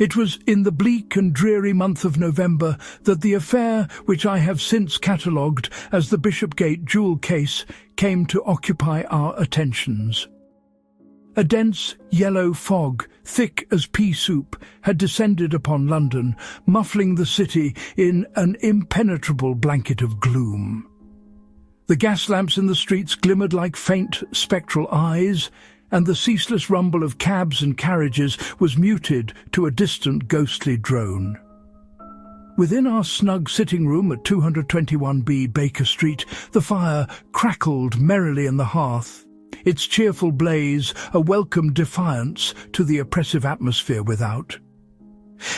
It was in the bleak and dreary month of November that the affair, which I have since catalogued as the Bishopgate jewel case, came to occupy our attentions. A dense yellow fog, thick as pea soup, had descended upon London, muffling the city in an impenetrable blanket of gloom. The gas lamps in the streets glimmered like faint, spectral eyes, and the ceaseless rumble of cabs and carriages was muted to a distant ghostly drone. Within our snug sitting-room at 221B Baker Street, the fire crackled merrily in the hearth, its cheerful blaze a welcome defiance to the oppressive atmosphere without.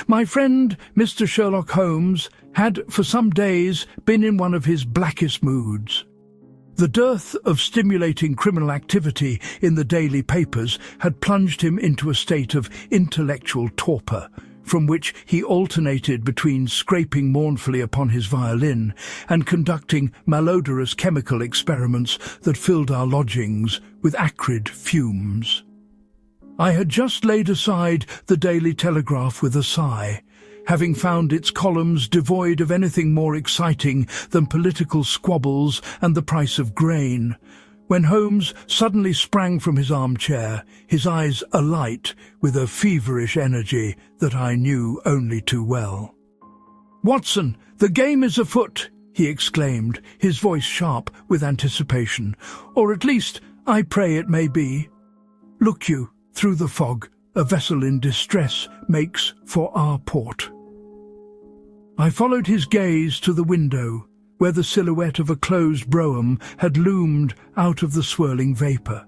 My friend, Mr. Sherlock Holmes, had for some days been in one of his blackest moods. The dearth of stimulating criminal activity in the daily papers had plunged him into a state of intellectual torpor, from which he alternated between scraping mournfully upon his violin and conducting malodorous chemical experiments that filled our lodgings with acrid fumes. I had just laid aside the Daily Telegraph with a sigh, having found its columns devoid of anything more exciting than political squabbles and the price of grain, when Holmes suddenly sprang from his armchair, his eyes alight with a feverish energy that I knew only too well. "Watson, the game is afoot!" he exclaimed, his voice sharp with anticipation. "Or at least, I pray it may be. Look you, through the fog, a vessel in distress makes for our port." I followed his gaze to the window, where the silhouette of a closed brougham had loomed out of the swirling vapour.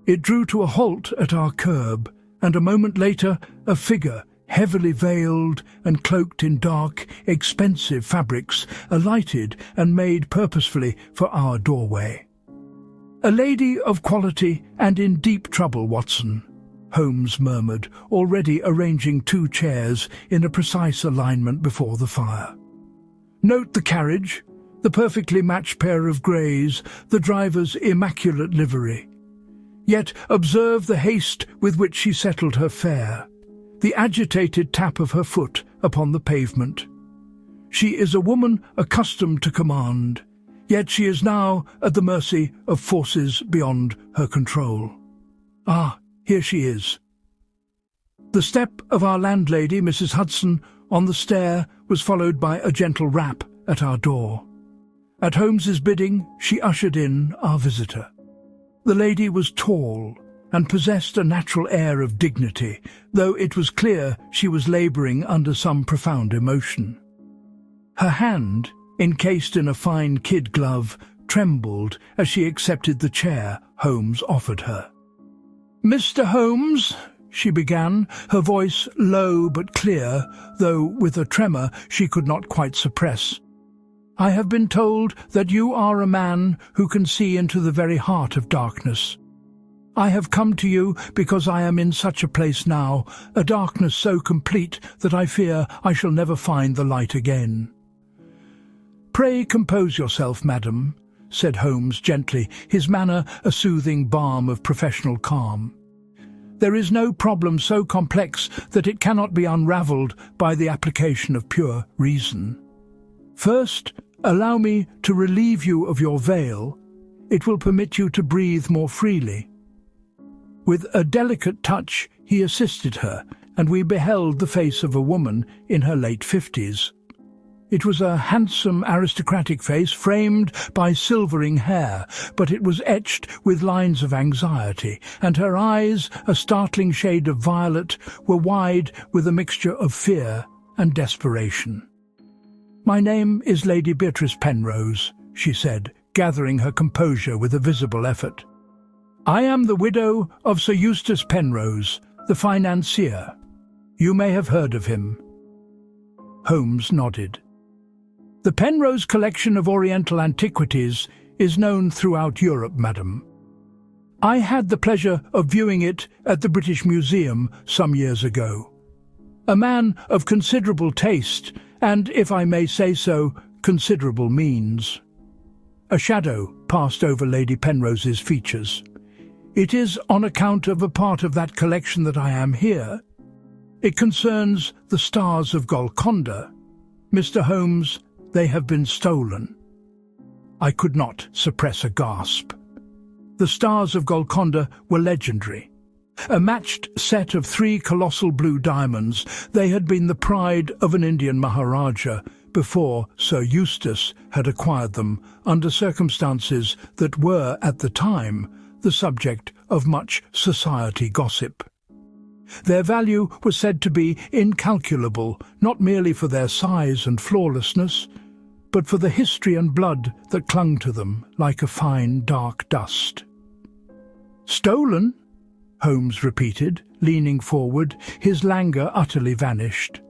It drew to a halt at our curb, and a moment later a figure, heavily veiled and cloaked in dark, expensive fabrics, alighted and made purposefully for our doorway. "A lady of quality and in deep trouble, Watson," Holmes murmured, already arranging two chairs in a precise alignment before the fire. "Note the carriage, the perfectly matched pair of greys, the driver's immaculate livery. Yet observe the haste with which she settled her fare, the agitated tap of her foot upon the pavement. She is a woman accustomed to command, yet she is now at the mercy of forces beyond her control. Ah, here she is." The step of our landlady, Mrs. Hudson, on the stair was followed by a gentle rap at our door. At Holmes's bidding, she ushered in our visitor. The lady was tall and possessed a natural air of dignity, though it was clear she was labouring under some profound emotion. Her hand, encased in a fine kid glove, trembled as she accepted the chair Holmes offered her. "Mr. Holmes," she began, her voice low but clear, though with a tremor she could not quite suppress, "I have been told that you are a man who can see into the very heart of darkness. I have come to you because I am in such a place now, a darkness so complete that I fear I shall never find the light again." "Pray compose yourself, madam," said Holmes gently, his manner a soothing balm of professional calm. "There is no problem so complex that it cannot be unravelled by the application of pure reason. First, allow me to relieve you of your veil. It will permit you to breathe more freely." With a delicate touch he assisted her, and we beheld the face of a woman in her late 50s. It was a handsome aristocratic face framed by silvering hair, but it was etched with lines of anxiety, and her eyes, a startling shade of violet, were wide with a mixture of fear and desperation. "My name is Lady Beatrice Penrose," she said, gathering her composure with a visible effort. "I am the widow of Sir Eustace Penrose, the financier. You may have heard of him." Holmes nodded. "The Penrose collection of Oriental antiquities is known throughout Europe, madam. I had the pleasure of viewing it at the British Museum some years ago. A man of considerable taste, and, if I may say so, considerable means." A shadow passed over Lady Penrose's features. "It is on account of a part of that collection that I am here. It concerns the stars of Golconda. Mr. Holmes, they have been stolen." I could not suppress a gasp. The stars of Golconda were legendary. A matched set of 3 colossal blue diamonds, they had been the pride of an Indian Maharaja before Sir Eustace had acquired them under circumstances that were, at the time, the subject of much society gossip. Their value was said to be incalculable, not merely for their size and flawlessness, but for the history and blood that clung to them like a fine dark dust. "Stolen?" Holmes repeated, leaning forward, his languor utterly vanished.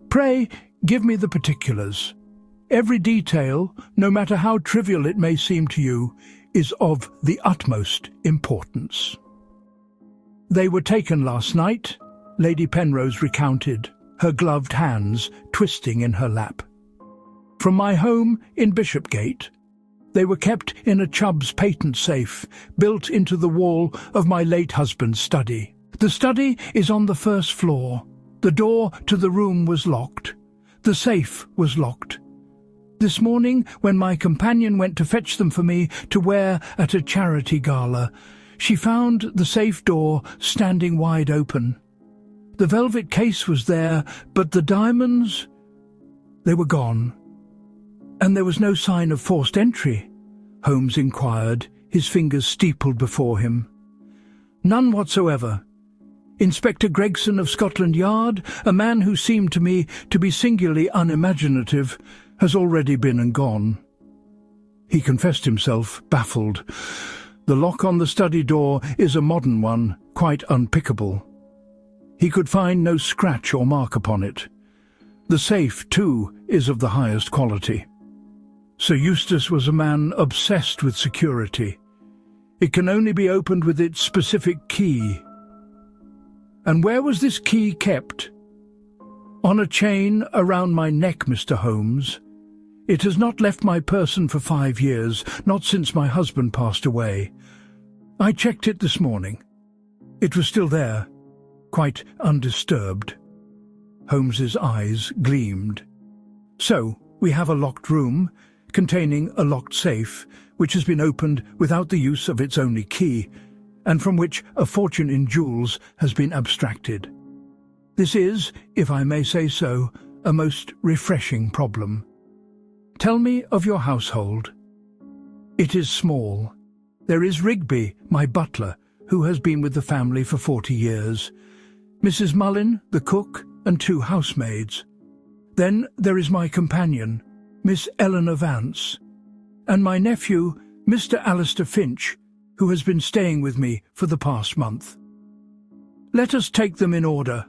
"Pray, give me the particulars. Every detail, no matter how trivial it may seem to you, is of the utmost importance." "They were taken last night," Lady Penrose recounted, her gloved hands twisting in her lap. "From my home in Bishopgate. They were kept in a Chubb's patent safe, built into the wall of my late husband's study. The study is on the first floor. The door to the room was locked. The safe was locked. This morning, when my companion went to fetch them for me to wear at a charity gala, she found the safe door standing wide open. The velvet case was there, but the diamonds, they were gone." "And there was no sign of forced entry?" Holmes inquired, his fingers steepled before him. "None whatsoever. Inspector Gregson of Scotland Yard, a man who seemed to me to be singularly unimaginative, has already been and gone." He confessed himself baffled. "The lock on the study door is a modern one, quite unpickable. He could find no scratch or mark upon it. The safe, too, is of the highest quality. Sir Eustace was a man obsessed with security. It can only be opened with its specific key." "And where was this key kept?" "On a chain around my neck, Mr. Holmes. It has not left my person for 5 years, not since my husband passed away. I checked it this morning. It was still there, quite undisturbed." Holmes's eyes gleamed. "So, we have a locked room, containing a locked safe, which has been opened without the use of its only key, and from which a fortune in jewels has been abstracted. This is, if I may say so, a most refreshing problem. Tell me of your household." "It is small. There is Rigby, my butler, who has been with the family for 40 years, Mrs. Mullin, the cook, and 2 housemaids. Then there is my companion, Miss Eleanor Vance, and my nephew, Mr. Alistair Finch, who has been staying with me for the past month." "Let us take them in order,"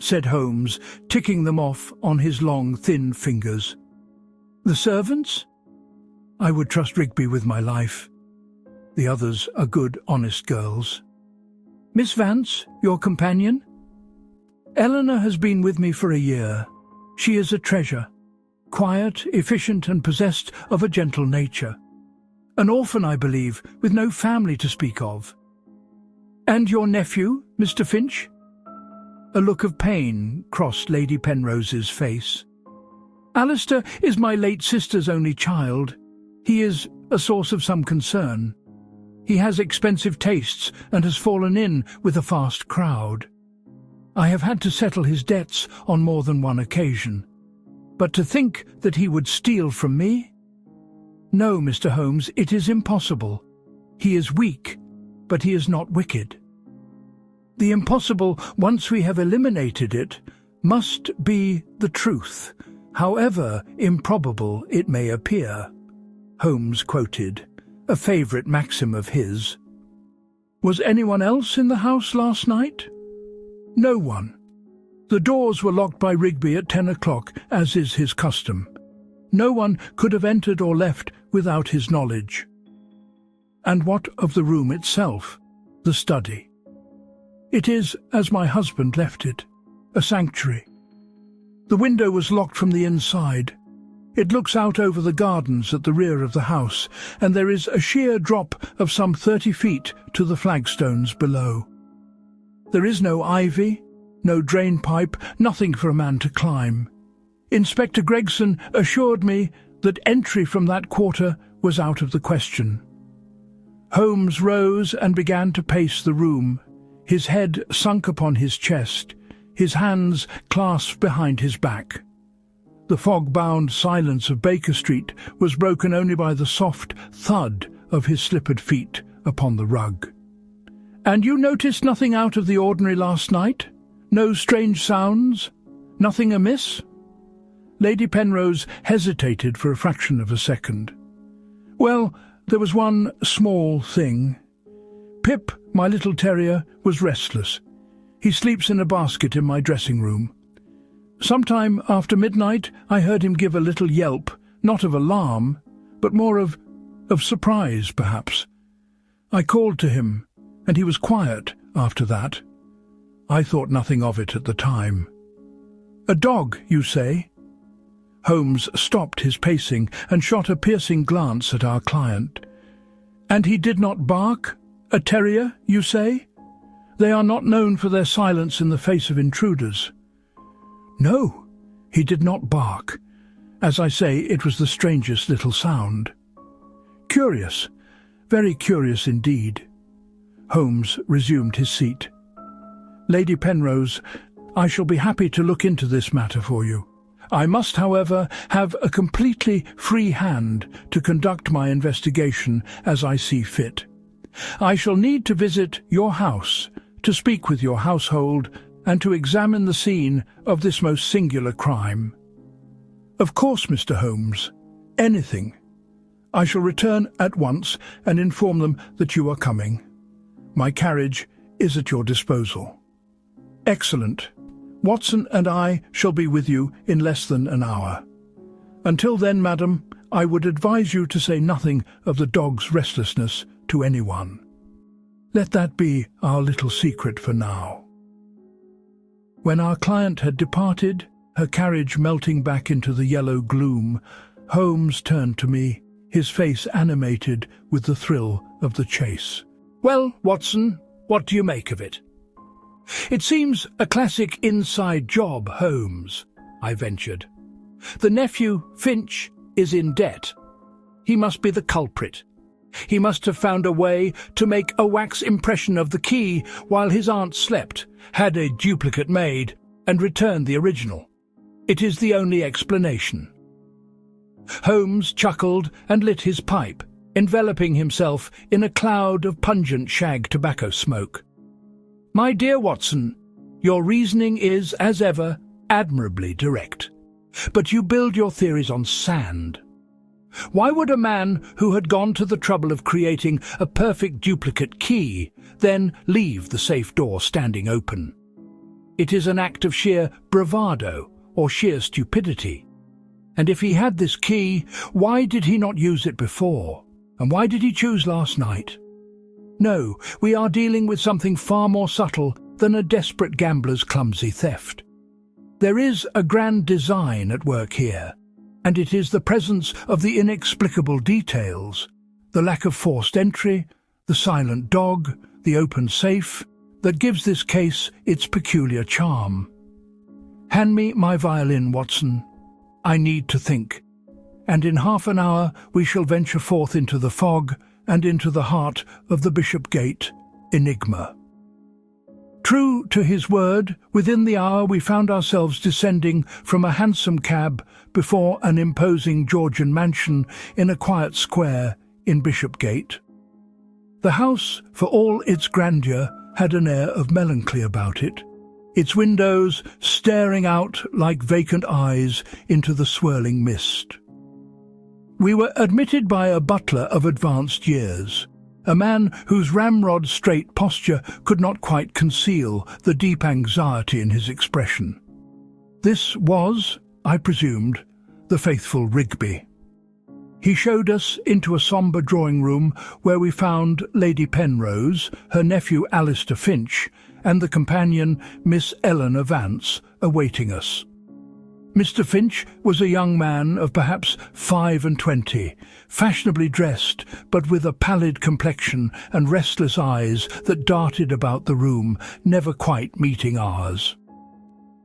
said Holmes, ticking them off on his long, thin fingers. "The servants? I would trust Rigby with my life. The others are good, honest girls. Miss Vance, your companion?" "Eleanor has been with me for a year. She is a treasure. Quiet, efficient, and possessed of a gentle nature. An orphan, I believe, with no family to speak of." "And your nephew, Mr. Finch?" A look of pain crossed Lady Penrose's face. "Alistair is my late sister's only child. He is a source of some concern. He has expensive tastes and has fallen in with a fast crowd. I have had to settle his debts on more than one occasion. But to think that he would steal from me? No, Mr. Holmes, it is impossible. He is weak, but he is not wicked. The impossible, once we have eliminated it, must be the truth, however improbable it may appear," Holmes quoted, a favourite maxim of his. "Was anyone else in the house last night?" "No one. The doors were locked by Rigby at 10 o'clock, as is his custom. No one could have entered or left without his knowledge." "And what of the room itself, the study?" "It is as my husband left it, a sanctuary. The window was locked from the inside. It looks out over the gardens at the rear of the house, and there is a sheer drop of some 30 feet to the flagstones below. There is no ivy, no drain pipe, nothing for a man to climb. Inspector Gregson assured me that entry from that quarter was out of the question. Holmes rose and began to pace the room, his head sunk upon his chest, his hands clasped behind his back. The fog-bound silence of Baker Street was broken only by the soft thud of his slippered feet upon the rug. "And you noticed nothing out of the ordinary last night? No strange sounds? Nothing amiss?" Lady Penrose hesitated for a fraction of a second. "Well, there was one small thing. Pip, my little terrier, was restless. He sleeps in a basket in my dressing room. Sometime after midnight I heard him give a little yelp, not of alarm, but more of surprise, perhaps. I called to him, and he was quiet after that. I thought nothing of it at the time." "A dog, you say?" Holmes stopped his pacing and shot a piercing glance at our client. "And he did not bark? A terrier, you say? They are not known for their silence in the face of intruders." "No, he did not bark. As I say, it was the strangest little sound." "Curious, very curious indeed." Holmes resumed his seat. "Lady Penrose, I shall be happy to look into this matter for you. I must, however, have a completely free hand to conduct my investigation as I see fit. I shall need to visit your house, to speak with your household, and to examine the scene of this most singular crime." "Of course, Mr. Holmes. Anything. I shall return at once and inform them that you are coming. My carriage is at your disposal." "Excellent. Watson and I shall be with you in less than an hour. Until then, madam, I would advise you to say nothing of the dog's restlessness to anyone. Let that be our little secret for now." When our client had departed, her carriage melting back into the yellow gloom, Holmes turned to me, his face animated with the thrill of the chase. "Well, Watson, what do you make of it?" "It seems a classic inside job, Holmes," I ventured. "The nephew, Finch, is in debt. He must be the culprit. He must have found a way to make a wax impression of the key while his aunt slept, had a duplicate made, and returned the original. It is the only explanation." Holmes chuckled and lit his pipe, enveloping himself in a cloud of pungent shag tobacco smoke. "My dear Watson, your reasoning is, as ever, admirably direct. But you build your theories on sand. Why would a man who had gone to the trouble of creating a perfect duplicate key then leave the safe door standing open? It is an act of sheer bravado or sheer stupidity. And if he had this key, why did he not use it before? And why did he choose last night? No, we are dealing with something far more subtle than a desperate gambler's clumsy theft. There is a grand design at work here, and it is the presence of the inexplicable details, the lack of forced entry, the silent dog, the open safe, that gives this case its peculiar charm. Hand me my violin, Watson. I need to think, and in half an hour we shall venture forth into the fog and into the heart of the Bishopgate enigma." True to his word, within the hour we found ourselves descending from a hansom cab before an imposing Georgian mansion in a quiet square in Bishopgate. The house, for all its grandeur, had an air of melancholy about it, its windows staring out like vacant eyes into the swirling mist. We were admitted by a butler of advanced years, a man whose ramrod-straight posture could not quite conceal the deep anxiety in his expression. This was, I presumed, the faithful Rigby. He showed us into a sombre drawing-room where we found Lady Penrose, her nephew Alistair Finch, and the companion Miss Eleanor Vance awaiting us. Mr. Finch was a young man of perhaps 25, fashionably dressed, but with a pallid complexion and restless eyes that darted about the room, never quite meeting ours.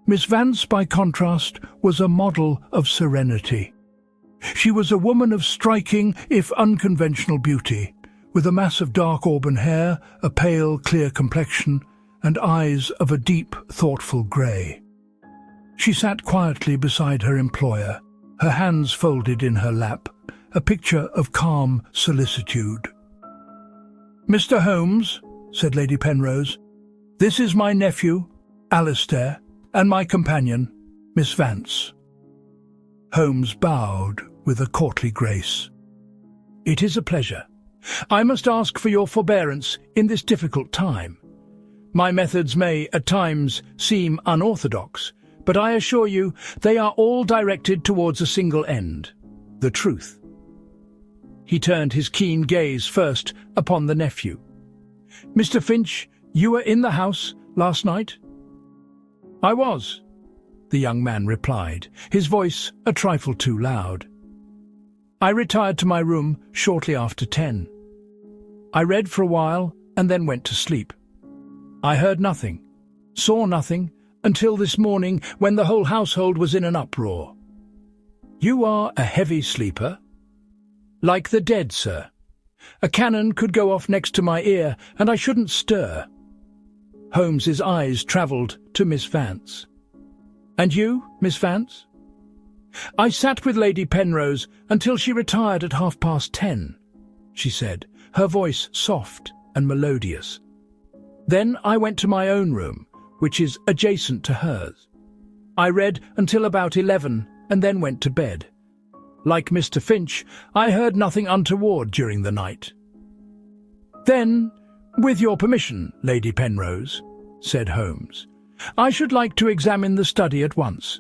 Miss Vance, by contrast, was a model of serenity. She was a woman of striking, if unconventional beauty, with a mass of dark auburn hair, a pale, clear complexion, and eyes of a deep, thoughtful grey. She sat quietly beside her employer, her hands folded in her lap, a picture of calm solicitude. "Mr. Holmes," said Lady Penrose, "this is my nephew, Alistair, and my companion, Miss Vance." Holmes bowed with a courtly grace. "It is a pleasure. I must ask for your forbearance in this difficult time. My methods may, at times, seem unorthodox, but I assure you they are all directed towards a single end, the truth." He turned his keen gaze first upon the nephew. "Mr. Finch, you were in the house last night?" "I was," the young man replied, his voice a trifle too loud. "I retired to my room shortly after 10. I read for a while and then went to sleep. I heard nothing, saw nothing, until this morning when the whole household was in an uproar." "You are a heavy sleeper?" "Like the dead, sir. A cannon could go off next to my ear and I shouldn't stir." Holmes's eyes travelled to Miss Vance. "And you, Miss Vance?" "I sat with Lady Penrose until she retired at 10:30, she said, her voice soft and melodious. "Then I went to my own room, which is adjacent to hers. I read until about 11 and then went to bed. Like Mr. Finch, I heard nothing untoward during the night." "Then, with your permission, Lady Penrose," said Holmes, "I should like to examine the study at once."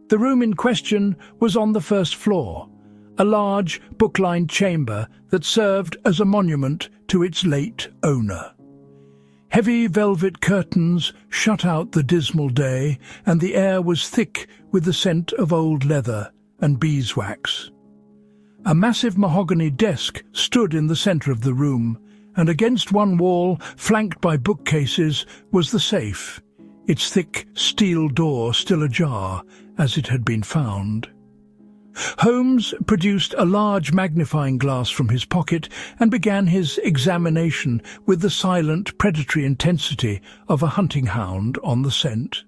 The room in question was on the first floor, a large, book-lined chamber that served as a monument to its late owner. Heavy velvet curtains shut out the dismal day, and the air was thick with the scent of old leather and beeswax. A massive mahogany desk stood in the centre of the room, and against one wall, flanked by bookcases, was the safe, its thick steel door still ajar as it had been found. Holmes produced a large magnifying glass from his pocket and began his examination with the silent, predatory intensity of a hunting hound on the scent.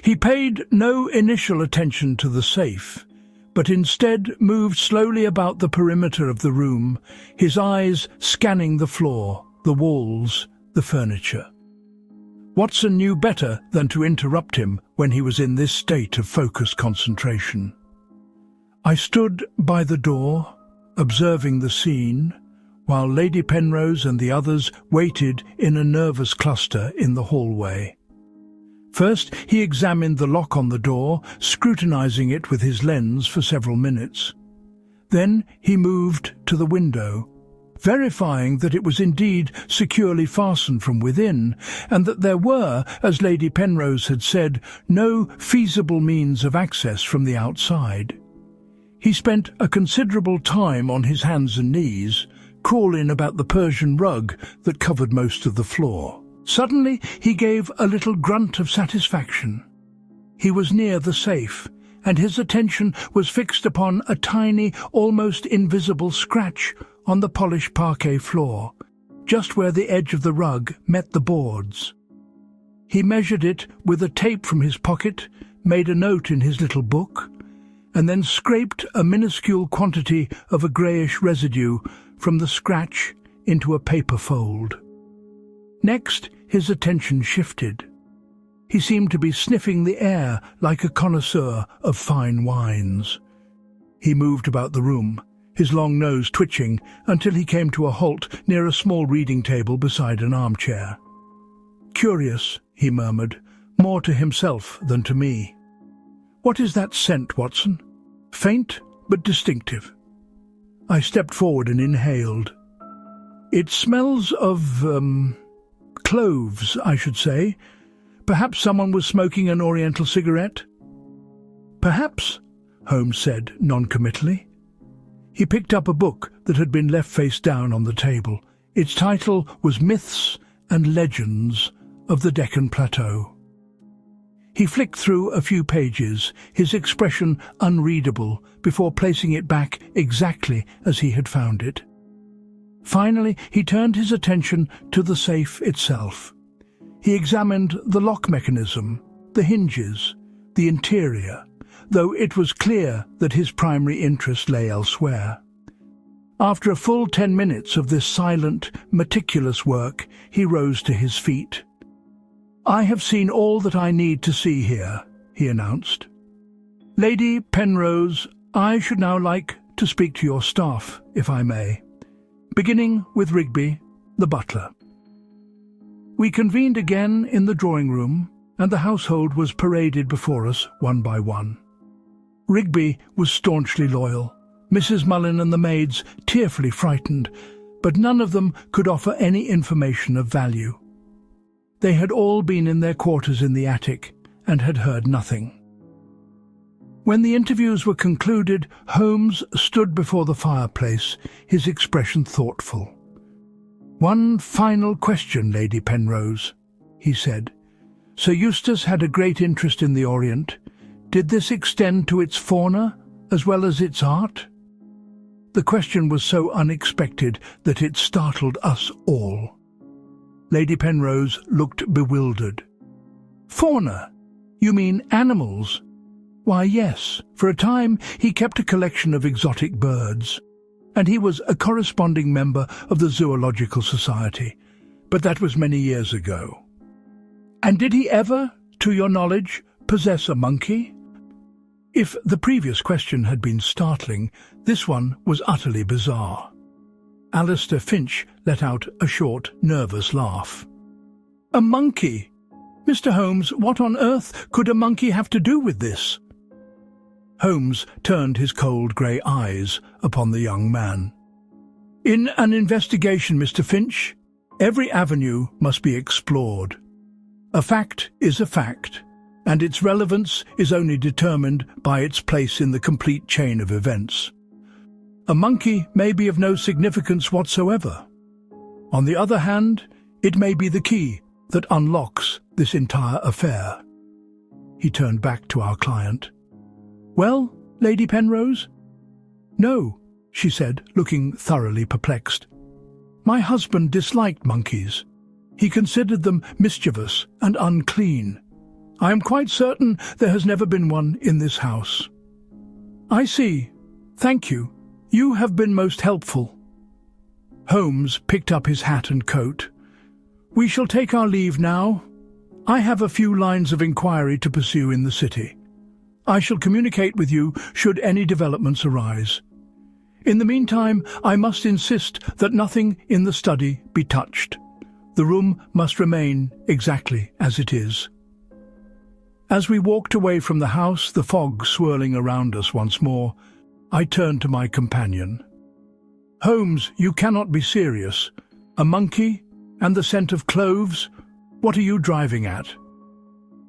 He paid no initial attention to the safe, but instead moved slowly about the perimeter of the room, his eyes scanning the floor, the walls, the furniture. Watson knew better than to interrupt him when he was in this state of focused concentration. I stood by the door, observing the scene, while Lady Penrose and the others waited in a nervous cluster in the hallway. First, he examined the lock on the door, scrutinizing it with his lens for several minutes. Then he moved to the window, verifying that it was indeed securely fastened from within, and that there were, as Lady Penrose had said, no feasible means of access from the outside. He spent a considerable time on his hands and knees, crawling about the Persian rug that covered most of the floor. Suddenly he gave a little grunt of satisfaction. He was near the safe, and his attention was fixed upon a tiny, almost invisible scratch on the polished parquet floor, just where the edge of the rug met the boards. He measured it with a tape from his pocket, made a note in his little book, and then scraped a minuscule quantity of a greyish residue from the scratch into a paper fold. Next, his attention shifted. He seemed to be sniffing the air like a connoisseur of fine wines. He moved about the room, his long nose twitching, until he came to a halt near a small reading table beside an armchair. "Curious," he murmured, more to himself than to me. "What is that scent, Watson? Faint but distinctive." I stepped forward and inhaled. "It smells of, cloves, I should say. Perhaps someone was smoking an Oriental cigarette?" "Perhaps," Holmes said noncommittally. He picked up a book that had been left face down on the table. Its title was Myths and Legends of the Deccan Plateau. He flicked through a few pages, his expression unreadable, before placing it back exactly as he had found it. Finally, he turned his attention to the safe itself. He examined the lock mechanism, the hinges, the interior, though it was clear that his primary interest lay elsewhere. After a full 10 minutes of this silent, meticulous work, he rose to his feet. "I have seen all that I need to see here," he announced. "Lady Penrose, I should now like to speak to your staff, if I may, beginning with Rigby, the butler." We convened again in the drawing-room, and the household was paraded before us one by one. Rigby was staunchly loyal, Mrs. Mullin and the maids tearfully frightened, but none of them could offer any information of value. They had all been in their quarters in the attic and had heard nothing. When the interviews were concluded, Holmes stood before the fireplace, his expression thoughtful. "One final question, Lady Penrose," he said. "Sir Eustace had a great interest in the Orient. Did this extend to its fauna as well as its art?" The question was so unexpected that it startled us all. Lady Penrose looked bewildered. "Fauna? You mean animals?" "Why, yes. For a time he kept a collection of exotic birds, and he was a corresponding member of the Zoological Society, but that was many years ago." "And did he ever, to your knowledge, possess a monkey?" If the previous question had been startling, this one was utterly bizarre. Alistair Finch let out a short, nervous laugh. "A monkey? Mr. Holmes, what on earth could a monkey have to do with this?" Holmes turned his cold grey eyes upon the young man. "In an investigation, Mr. Finch, every avenue must be explored. A fact is a fact, and its relevance is only determined by its place in the complete chain of events. A monkey may be of no significance whatsoever. On the other hand, it may be the key that unlocks this entire affair." He turned back to our client. "Well, Lady Penrose?" "No," she said, looking thoroughly perplexed. "My husband disliked monkeys. He considered them mischievous and unclean. I am quite certain there has never been one in this house." "I see. Thank you. You have been most helpful." Holmes picked up his hat and coat. "We shall take our leave now. I have a few lines of inquiry to pursue in the city. I shall communicate with you should any developments arise. In the meantime, I must insist that nothing in the study be touched. The room must remain exactly as it is." As we walked away from the house, the fog swirling around us once more, I turned to my companion. "Holmes, you cannot be serious. A monkey and the scent of cloves? What are you driving at?"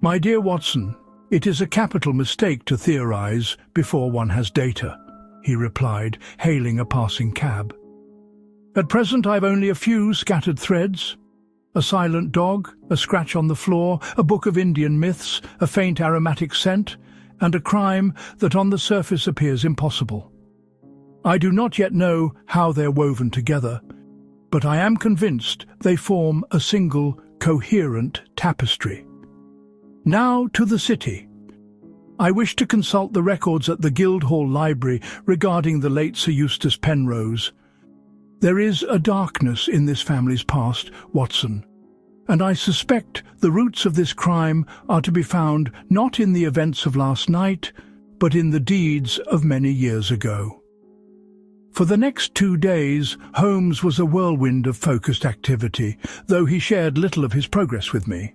"My dear Watson, it is a capital mistake to theorize before one has data," he replied, hailing a passing cab. "At present I've only a few scattered threads. A silent dog, a scratch on the floor, a book of Indian myths, a faint aromatic scent, and a crime that on the surface appears impossible. I do not yet know how they're woven together, but I am convinced they form a single, coherent tapestry. Now to the city. I wish to consult the records at the Guildhall Library regarding the late Sir Eustace Penrose. There is a darkness in this family's past, Watson, and I suspect the roots of this crime are to be found not in the events of last night, but in the deeds of many years ago." For the next 2 days, Holmes was a whirlwind of focused activity, though he shared little of his progress with me.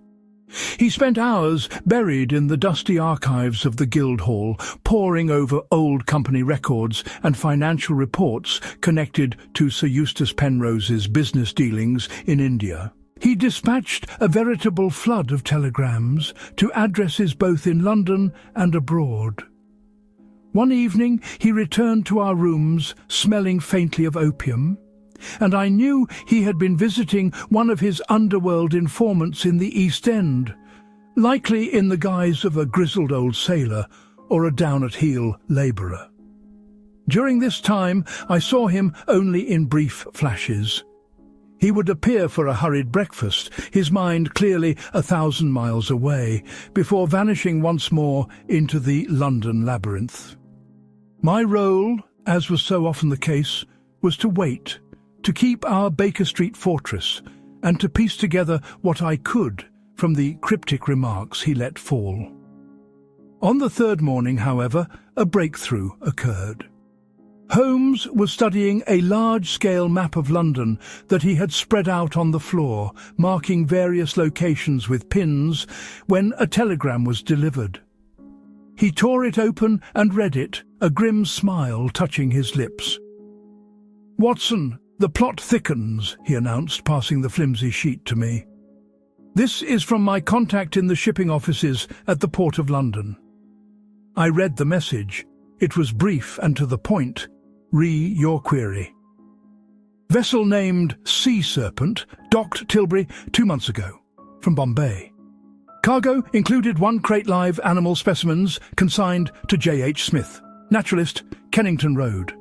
He spent hours buried in the dusty archives of the Guildhall, poring over old company records and financial reports connected to Sir Eustace Penrose's business dealings in India. He dispatched a veritable flood of telegrams to addresses both in London and abroad. One evening he returned to our rooms smelling faintly of opium, and I knew he had been visiting one of his underworld informants in the East End, likely in the guise of a grizzled old sailor or a down-at-heel labourer. During this time, I saw him only in brief flashes. He would appear for a hurried breakfast, his mind clearly 1,000 miles away, before vanishing once more into the London labyrinth. My role, as was so often the case, was to wait, to keep our Baker Street fortress, and to piece together what I could from the cryptic remarks he let fall. On the third morning, however, a breakthrough occurred. Holmes was studying a large-scale map of London that he had spread out on the floor, marking various locations with pins, when a telegram was delivered. He tore it open and read it, a grim smile touching his lips. "Watson, the plot thickens," he announced, passing the flimsy sheet to me. "This is from my contact in the shipping offices at the Port of London." I read the message. It was brief and to the point. Your query. Vessel named Sea Serpent docked Tilbury 2 months ago, from Bombay. Cargo included 1 crate live animal specimens consigned to J.H. Smith, naturalist, Kennington Road.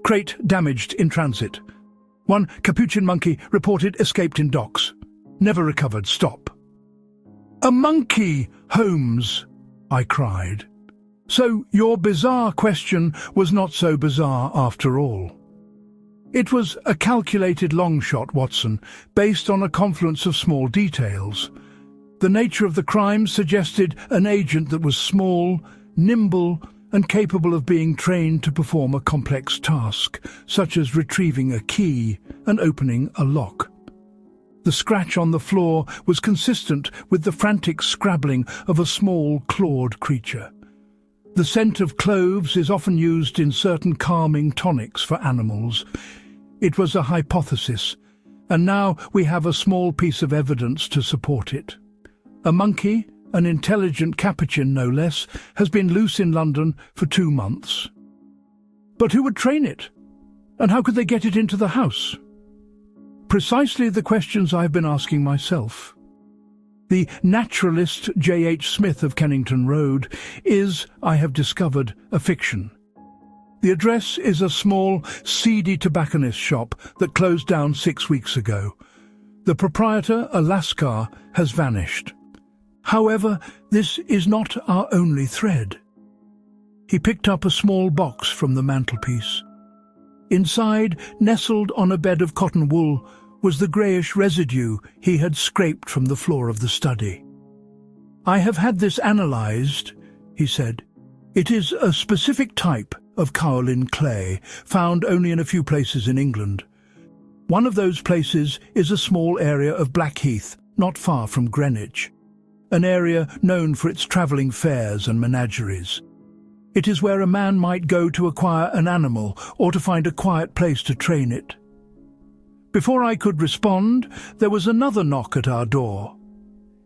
Crate damaged in transit. 1 capuchin monkey reported escaped in docks. Never recovered. Stop. "A monkey, Holmes!" I cried. "So your bizarre question was not so bizarre after all." It was a calculated long shot, Watson, based on a confluence of small details. The nature of the crime suggested an agent that was small, nimble, and capable of being trained to perform a complex task, such as retrieving a key and opening a lock. The scratch on the floor was consistent with the frantic scrabbling of a small, clawed creature. The scent of cloves is often used in certain calming tonics for animals. It was a hypothesis, and now we have a small piece of evidence to support it. A monkey, an intelligent capuchin no less, has been loose in London for 2 months. But who would train it? And how could they get it into the house? Precisely the questions I've been asking myself. The naturalist J.H. Smith of Kennington Road is, I have discovered, a fiction. The address is a small, seedy tobacconist shop that closed down 6 weeks ago. The proprietor, a Lascar, has vanished. However, this is not our only thread. He picked up a small box from the mantelpiece. Inside, nestled on a bed of cotton wool, was the greyish residue he had scraped from the floor of the study. "I have had this analysed," he said. "It is a specific type of kaolin clay, found only in a few places in England. One of those places is a small area of Blackheath, not far from Greenwich, an area known for its travelling fairs and menageries. It is where a man might go to acquire an animal or to find a quiet place to train it." Before I could respond, there was another knock at our door.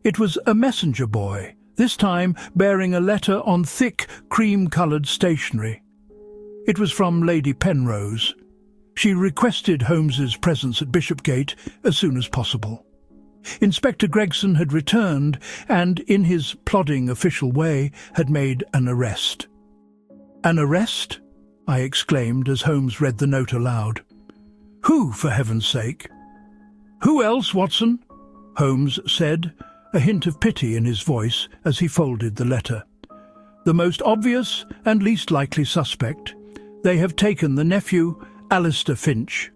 It was a messenger boy, this time bearing a letter on thick, cream-coloured stationery. It was from Lady Penrose. She requested Holmes's presence at Bishopgate as soon as possible. Inspector Gregson had returned and, in his plodding official way, had made an arrest. "An arrest?" I exclaimed as Holmes read the note aloud. "Who, for heaven's sake?" "Who else, Watson?" Holmes said, a hint of pity in his voice as he folded the letter. "The most obvious and least likely suspect. They have taken the nephew, Alistair Finch."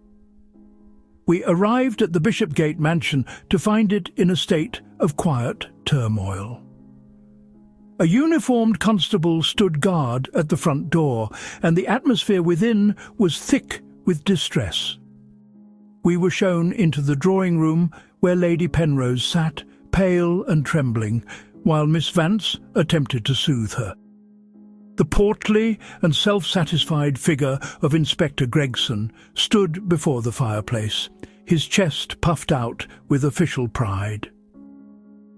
We arrived at the Bishopgate mansion to find it in a state of quiet turmoil. A uniformed constable stood guard at the front door, and the atmosphere within was thick with distress. We were shown into the drawing-room where Lady Penrose sat, pale and trembling, while Miss Vance attempted to soothe her. The portly and self-satisfied figure of Inspector Gregson stood before the fireplace, his chest puffed out with official pride.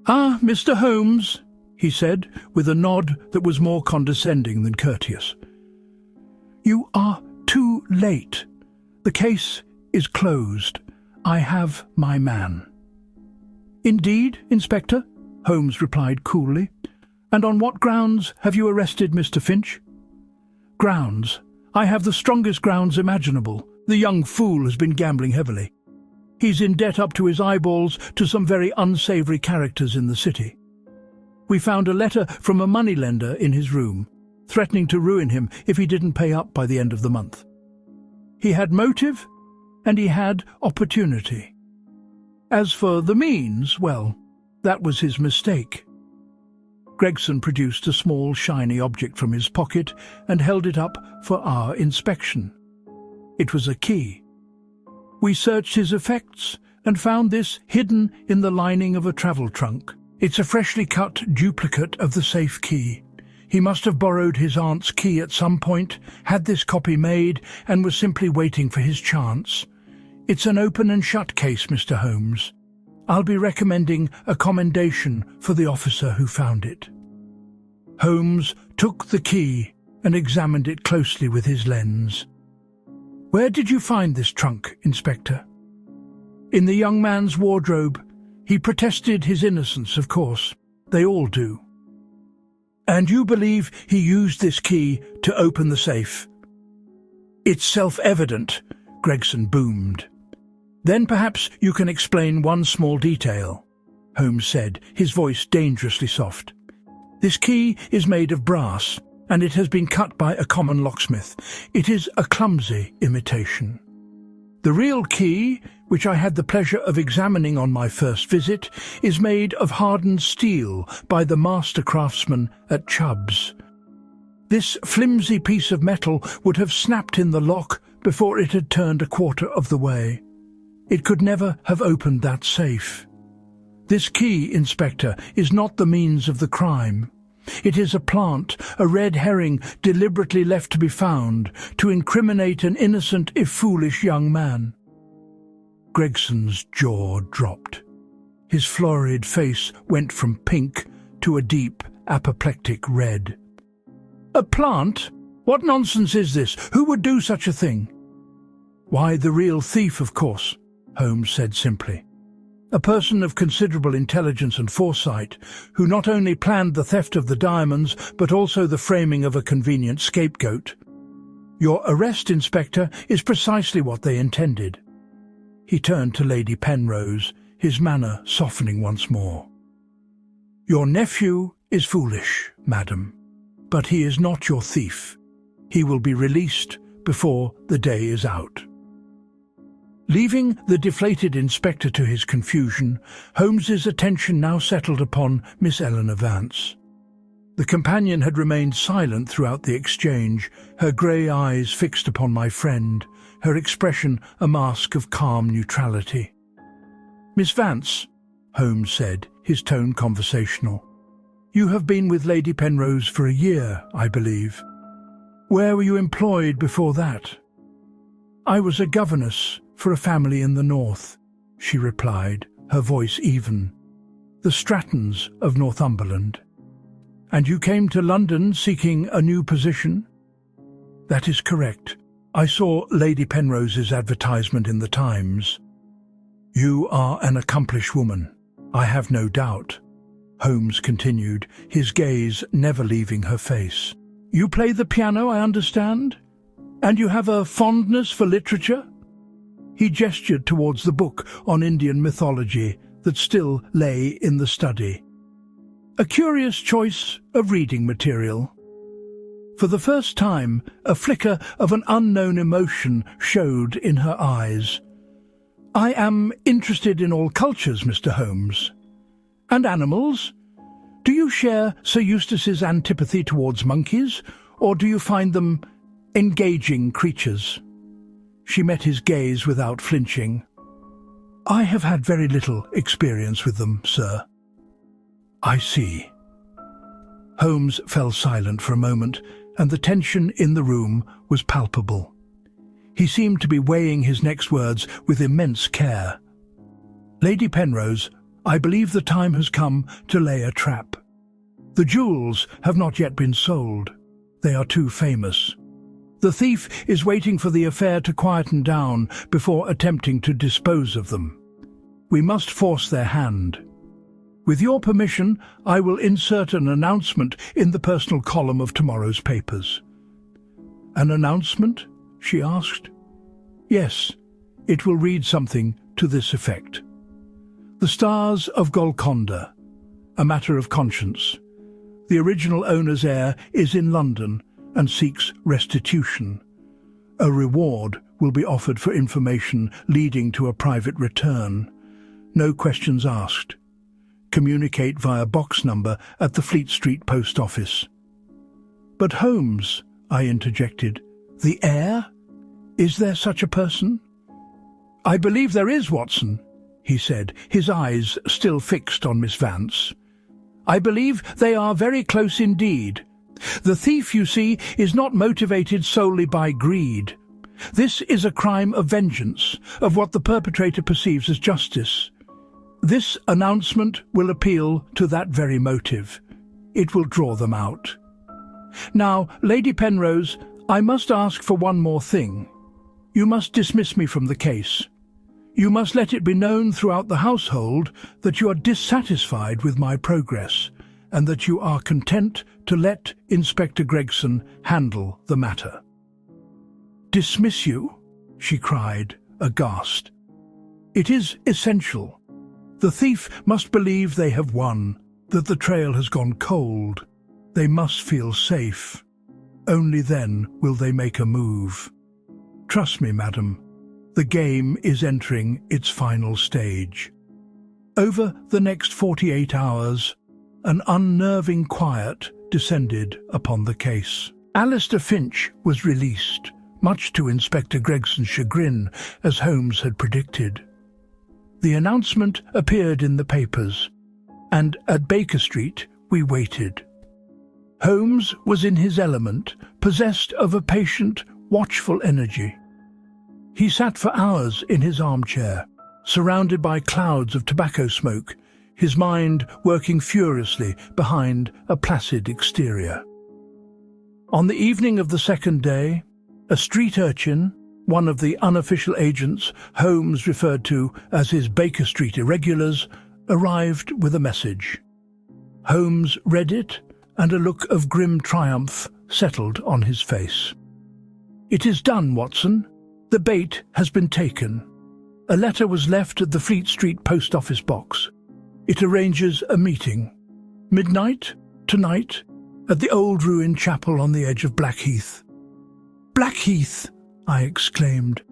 "Ah, Mr. Holmes," he said, with a nod that was more condescending than courteous. "You are too late. The case is closed. I have my man." "Indeed, Inspector?" Holmes replied coolly. "And on what grounds have you arrested Mr. Finch?" "Grounds? I have the strongest grounds imaginable. The young fool has been gambling heavily. He's in debt up to his eyeballs to some very unsavoury characters in the city. We found a letter from a moneylender in his room, threatening to ruin him if he didn't pay up by the end of the month. He had motive, and he had opportunity. As for the means, well, that was his mistake." Gregson produced a small shiny object from his pocket and held it up for our inspection. It was a key. "We searched his effects and found this hidden in the lining of a travel trunk. It's a freshly cut duplicate of the safe key. He must have borrowed his aunt's key at some point, had this copy made, and was simply waiting for his chance. It's an open and shut case, Mr. Holmes. I'll be recommending a commendation for the officer who found it." Holmes took the key and examined it closely with his lens. "Where did you find this trunk, Inspector?" "In the young man's wardrobe. He protested his innocence, of course. They all do." "And you believe he used this key to open the safe?" "It's self-evident," Gregson boomed. "Then perhaps you can explain one small detail," Holmes said, his voice dangerously soft. "This key is made of brass, and it has been cut by a common locksmith. It is a clumsy imitation. The real key, which I had the pleasure of examining on my first visit, is made of hardened steel by the master craftsman at Chubb's. This flimsy piece of metal would have snapped in the lock before it had turned a quarter of the way. It could never have opened that safe. This key, Inspector, is not the means of the crime. It is a plant, a red herring deliberately left to be found, to incriminate an innocent if foolish young man." Gregson's jaw dropped. His florid face went from pink to a deep, apoplectic red. "A plant? What nonsense is this? Who would do such a thing?" "Why, the real thief, of course," Holmes said simply. "A person of considerable intelligence and foresight, who not only planned the theft of the diamonds, but also the framing of a convenient scapegoat. Your arrest, Inspector, is precisely what they intended." He turned to Lady Penrose, his manner softening once more. "Your nephew is foolish, madam, but he is not your thief. He will be released before the day is out." Leaving the deflated inspector to his confusion, Holmes's attention now settled upon Miss Eleanor Vance. The companion had remained silent throughout the exchange, her grey eyes fixed upon my friend, her expression a mask of calm neutrality. "Miss Vance," Holmes said, his tone conversational, "you have been with Lady Penrose for a year, I believe. Where were you employed before that?" "I was a governess for a family in the north," she replied, her voice even. "The Strattons of Northumberland." "And you came to London seeking a new position?" "That is correct. I saw Lady Penrose's advertisement in the Times." "You are an accomplished woman, I have no doubt," Holmes continued, his gaze never leaving her face. "You play the piano, I understand? And you have a fondness for literature?" He gestured towards the book on Indian mythology that still lay in the study. "A curious choice of reading material." For the first time, a flicker of an unknown emotion showed in her eyes. "I am interested in all cultures, Mr. Holmes." "And animals? Do you share Sir Eustace's antipathy towards monkeys, or do you find them engaging creatures?" She met his gaze without flinching. "I have had very little experience with them, sir." "I see." Holmes fell silent for a moment, and the tension in the room was palpable. He seemed to be weighing his next words with immense care. "Lady Penrose, I believe the time has come to lay a trap. The jewels have not yet been sold. They are too famous. The thief is waiting for the affair to quieten down before attempting to dispose of them. We must force their hand. With your permission, I will insert an announcement in the personal column of tomorrow's papers." "An announcement?" she asked. "Yes, it will read something to this effect. The Stars of Golconda, a matter of conscience. The original owner's heir is in London and seeks restitution. A reward will be offered for information leading to a private return. No questions asked. Communicate via box number at the Fleet Street Post Office." "But Holmes," I interjected, "the heir? Is there such a person?" "I believe there is, Watson," he said, his eyes still fixed on Miss Vance. "I believe they are very close indeed. The thief, you see, is not motivated solely by greed. This is a crime of vengeance, of what the perpetrator perceives as justice. This announcement will appeal to that very motive. It will draw them out. Now, Lady Penrose, I must ask for one more thing. You must dismiss me from the case. You must let it be known throughout the household that you are dissatisfied with my progress, and that you are content to let Inspector Gregson handle the matter." "Dismiss you?" she cried, aghast. "It is essential. The thief must believe they have won, that the trail has gone cold. They must feel safe. Only then will they make a move. Trust me, madam, the game is entering its final stage." Over the next 48 hours, an unnerving quiet descended upon the case. Alistair Finch was released, much to Inspector Gregson's chagrin, as Holmes had predicted. The announcement appeared in the papers, and at Baker Street we waited. Holmes was in his element, possessed of a patient, watchful energy. He sat for hours in his armchair, surrounded by clouds of tobacco smoke, his mind working furiously behind a placid exterior. On the evening of the second day, a street urchin, one of the unofficial agents Holmes referred to as his Baker Street irregulars, arrived with a message. Holmes read it, and a look of grim triumph settled on his face. "It is done, Watson. The bait has been taken. A letter was left at the Fleet Street Post Office box. It arranges a meeting. Midnight, tonight, at the old ruined chapel on the edge of Blackheath." "Blackheath!" I exclaimed.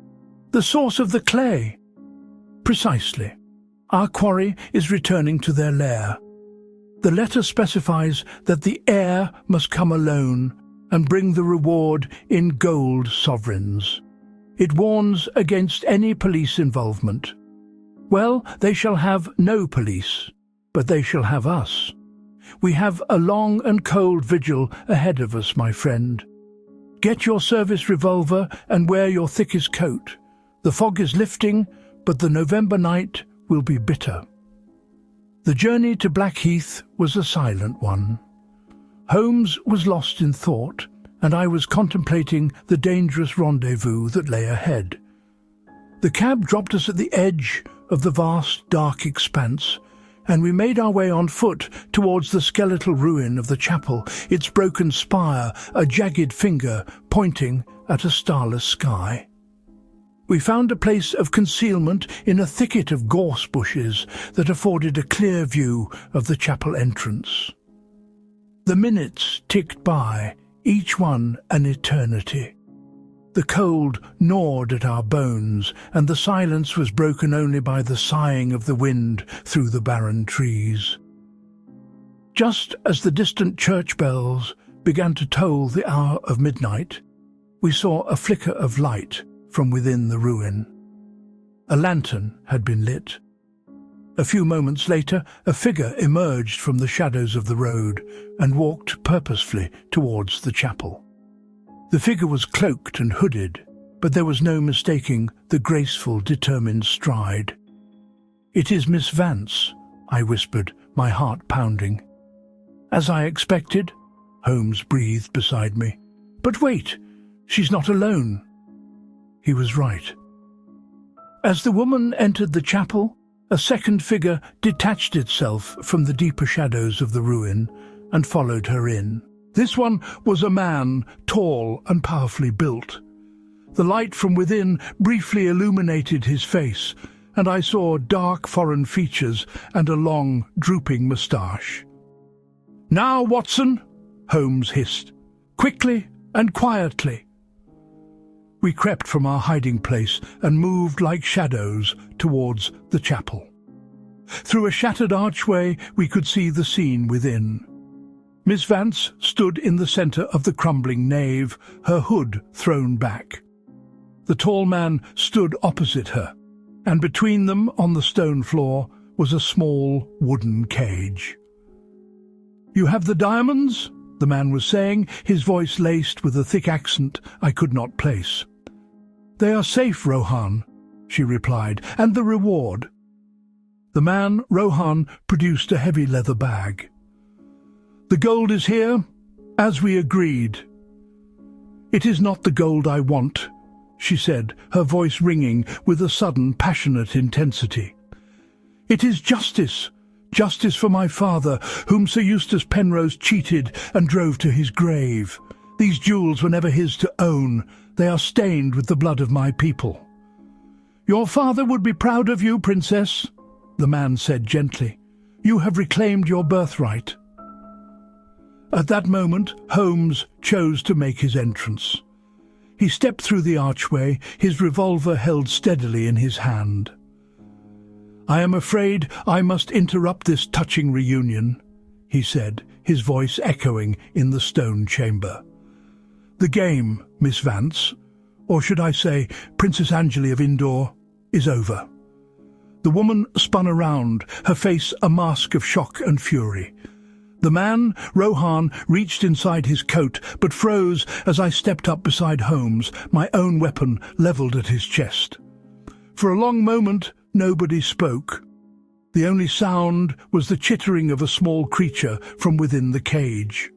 "The source of the clay?" "Precisely. Our quarry is returning to their lair. The letter specifies that the heir must come alone and bring the reward in gold sovereigns. It warns against any police involvement. Well, they shall have no police, but they shall have us. We have a long and cold vigil ahead of us, my friend. Get your service revolver and wear your thickest coat. The fog is lifting, but the November night will be bitter." The journey to Blackheath was a silent one. Holmes was lost in thought, and I was contemplating the dangerous rendezvous that lay ahead. The cab dropped us at the edge of the vast, dark expanse, and we made our way on foot towards the skeletal ruin of the chapel, its broken spire a jagged finger pointing at a starless sky. We found a place of concealment in a thicket of gorse bushes that afforded a clear view of the chapel entrance. The minutes ticked by, each one an eternity. The cold gnawed at our bones, and the silence was broken only by the sighing of the wind through the barren trees. Just as the distant church bells began to toll the hour of midnight, we saw a flicker of light from within the ruin. A lantern had been lit. A few moments later, a figure emerged from the shadows of the road and walked purposefully towards the chapel. The figure was cloaked and hooded, but there was no mistaking the graceful, determined stride. "It is Miss Vance," I whispered, my heart pounding. "As I expected," Holmes breathed beside me. "But wait, she's not alone." He was right. As the woman entered the chapel, A second figure detached itself from the deeper shadows of the ruin and followed her in. This one was a man, tall and powerfully built. The light from within briefly illuminated his face, and I saw dark foreign features and a long, drooping moustache. "Now, Watson," Holmes hissed, "quickly and quietly." We crept from our hiding place and moved like shadows towards the chapel. Through a shattered archway we could see the scene within. Miss Vance stood in the centre of the crumbling nave, her hood thrown back. The tall man stood opposite her, and between them on the stone floor was a small wooden cage. "You have the diamonds?" the man was saying, his voice laced with a thick accent I could not place. "They are safe, Rohan," she replied. "And the reward?" The man, Rohan, produced a heavy leather bag. "The gold is here, as we agreed." "It is not the gold I want," she said, her voice ringing with a sudden passionate intensity. "It is justice. Justice for my father, whom Sir Eustace Penrose cheated and drove to his grave. These jewels were never his to own. They are stained with the blood of my people." "Your father would be proud of you, Princess," the man said gently. "You have reclaimed your birthright." At that moment, Holmes chose to make his entrance. He stepped through the archway, his revolver held steadily in his hand. "I am afraid I must interrupt this touching reunion," he said, his voice echoing in the stone chamber. "The game, Miss Vance, or should I say Princess Angeli of Indore, is over." The woman spun around, her face a mask of shock and fury. The man, Rohan, reached inside his coat, but froze as I stepped up beside Holmes, my own weapon levelled at his chest. For a long moment, nobody spoke. The only sound was the chittering of a small creature from within the cage.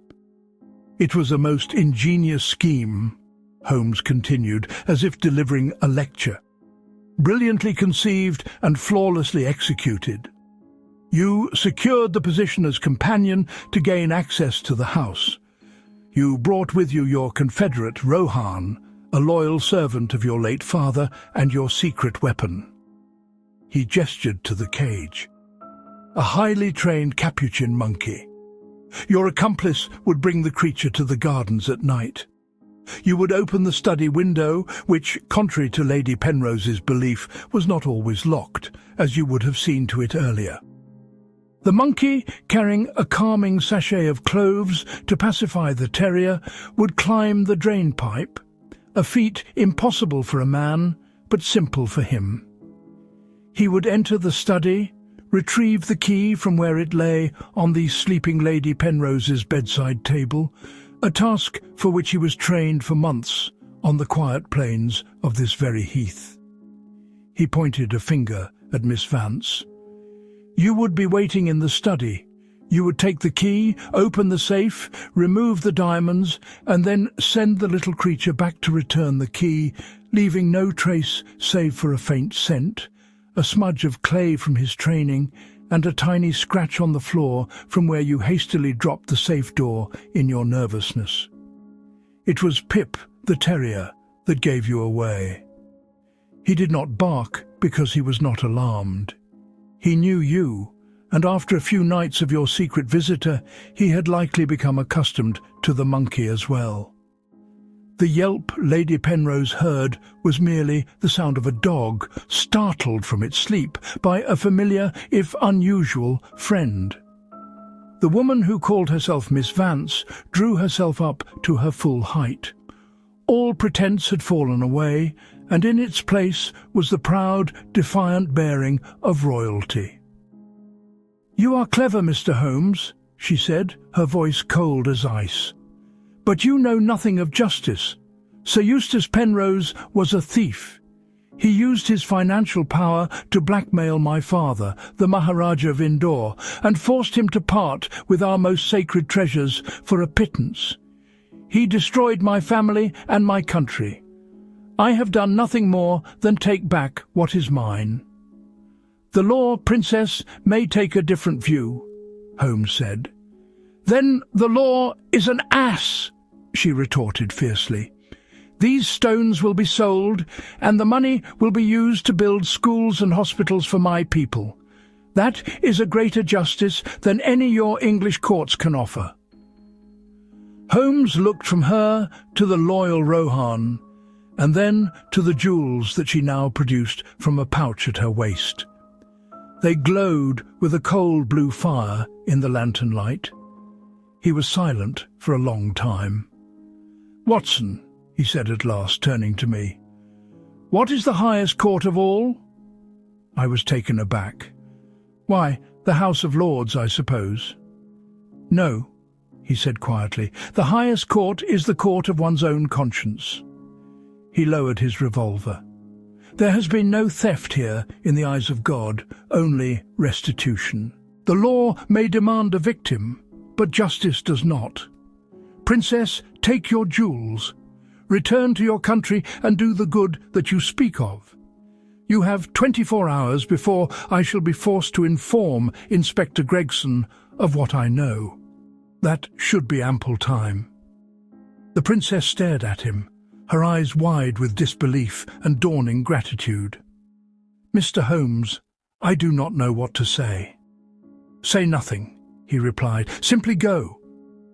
"It was a most ingenious scheme," Holmes continued, as if delivering a lecture. "Brilliantly conceived and flawlessly executed. You secured the position as companion to gain access to the house. You brought with you your confederate, Rohan, a loyal servant of your late father, and your secret weapon." He gestured to the cage. "A highly trained capuchin monkey. Your accomplice would bring the creature to the gardens at night. You would open the study window, which, contrary to Lady Penrose's belief, was not always locked, as you would have seen to it earlier. The monkey, carrying a calming sachet of cloves to pacify the terrier, would climb the drain pipe, a feat impossible for a man, but simple for him. He would enter the study, retrieve the key from where it lay on the sleeping Lady Penrose's bedside table, a task for which he was trained for months on the quiet plains of this very heath. He pointed a finger at Miss Vance. You would be waiting in the study. You would take the key, open the safe, remove the diamonds, and then send the little creature back to return the key, leaving no trace save for a faint scent, a smudge of clay from his training, and a tiny scratch on the floor from where you hastily dropped the safe door in your nervousness. It was Pip, the terrier, that gave you away. He did not bark because he was not alarmed. He knew you, and after a few nights of your secret visitor, he had likely become accustomed to the monkey as well. The yelp Lady Penrose heard was merely the sound of a dog, startled from its sleep by a familiar, if unusual, friend. The woman who called herself Miss Vance drew herself up to her full height. All pretense had fallen away, and in its place was the proud, defiant bearing of royalty. "You are clever, Mr. Holmes," she said, her voice cold as ice. "But you know nothing of justice. Sir Eustace Penrose was a thief. He used his financial power to blackmail my father, the Maharaja of Indore, and forced him to part with our most sacred treasures for a pittance. He destroyed my family and my country. I have done nothing more than take back what is mine." "The law, Princess, may take a different view," Holmes said. "Then the law is an ass," she retorted fiercely. "These stones will be sold, and the money will be used to build schools and hospitals for my people. That is a greater justice than any your English courts can offer." Holmes looked from her to the loyal Rohan, and then to the jewels that she now produced from a pouch at her waist. They glowed with a cold blue fire in the lantern light. He was silent for a long time. "Watson," he said at last, turning to me, "what is the highest court of all?" I was taken aback. "Why, the House of Lords, I suppose." "No," he said quietly, "the highest court is the court of one's own conscience." He lowered his revolver. "There has been no theft here in the eyes of God, only restitution. The law may demand a victim, but justice does not. Princess, take your jewels. Return to your country and do the good that you speak of. You have 24 hours before I shall be forced to inform Inspector Gregson of what I know. That should be ample time." The princess stared at him, her eyes wide with disbelief and dawning gratitude. "Mr. Holmes, I do not know what to say." "Say nothing," he replied. "Simply go.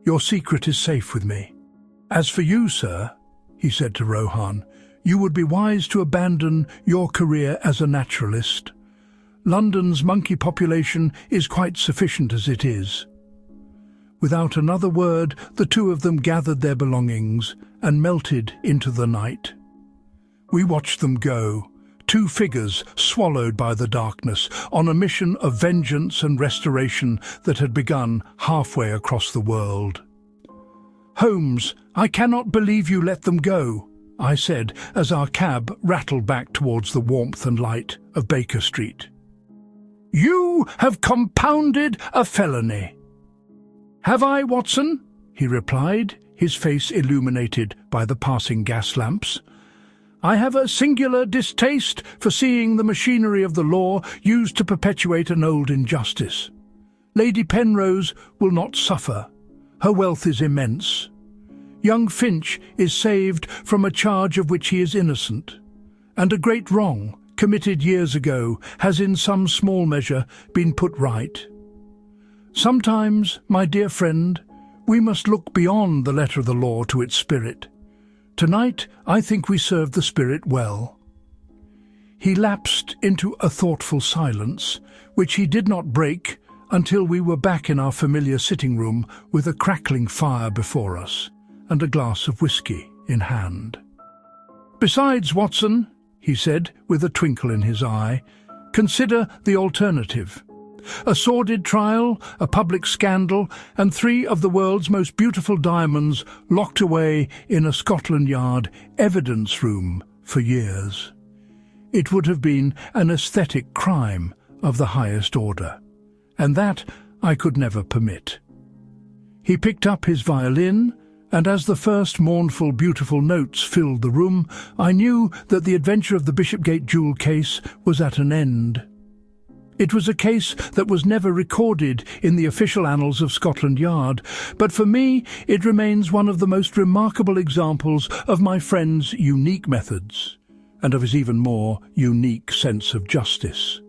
Your secret is safe with me. As for you, sir," he said to Rohan, "you would be wise to abandon your career as a naturalist. London's monkey population is quite sufficient as it is." Without another word, the two of them gathered their belongings and melted into the night. We watched them go, two figures swallowed by the darkness, on a mission of vengeance and restoration that had begun halfway across the world. "Holmes, I cannot believe you let them go," I said as our cab rattled back towards the warmth and light of Baker Street. "You have compounded a felony." "Have I, Watson?" he replied, his face illuminated by the passing gas lamps. "I have a singular distaste for seeing the machinery of the law used to perpetuate an old injustice. Lady Penrose will not suffer. Her wealth is immense. Young Finch is saved from a charge of which he is innocent, and a great wrong, committed years ago, has in some small measure been put right. Sometimes, my dear friend, we must look beyond the letter of the law to its spirit. Tonight, I think we served the spirit well." He lapsed into a thoughtful silence, which he did not break until we were back in our familiar sitting room with a crackling fire before us and a glass of whisky in hand. "Besides, Watson," he said with a twinkle in his eye, "consider the alternative. A sordid trial, a public scandal, and 3 of the world's most beautiful diamonds locked away in a Scotland Yard evidence room for years. It would have been an aesthetic crime of the highest order, and that I could never permit." He picked up his violin, and as the first mournful, beautiful notes filled the room, I knew that the adventure of the Bishopgate jewel case was at an end. It was a case that was never recorded in the official annals of Scotland Yard, but for me it remains one of the most remarkable examples of my friend's unique methods, and of his even more unique sense of justice.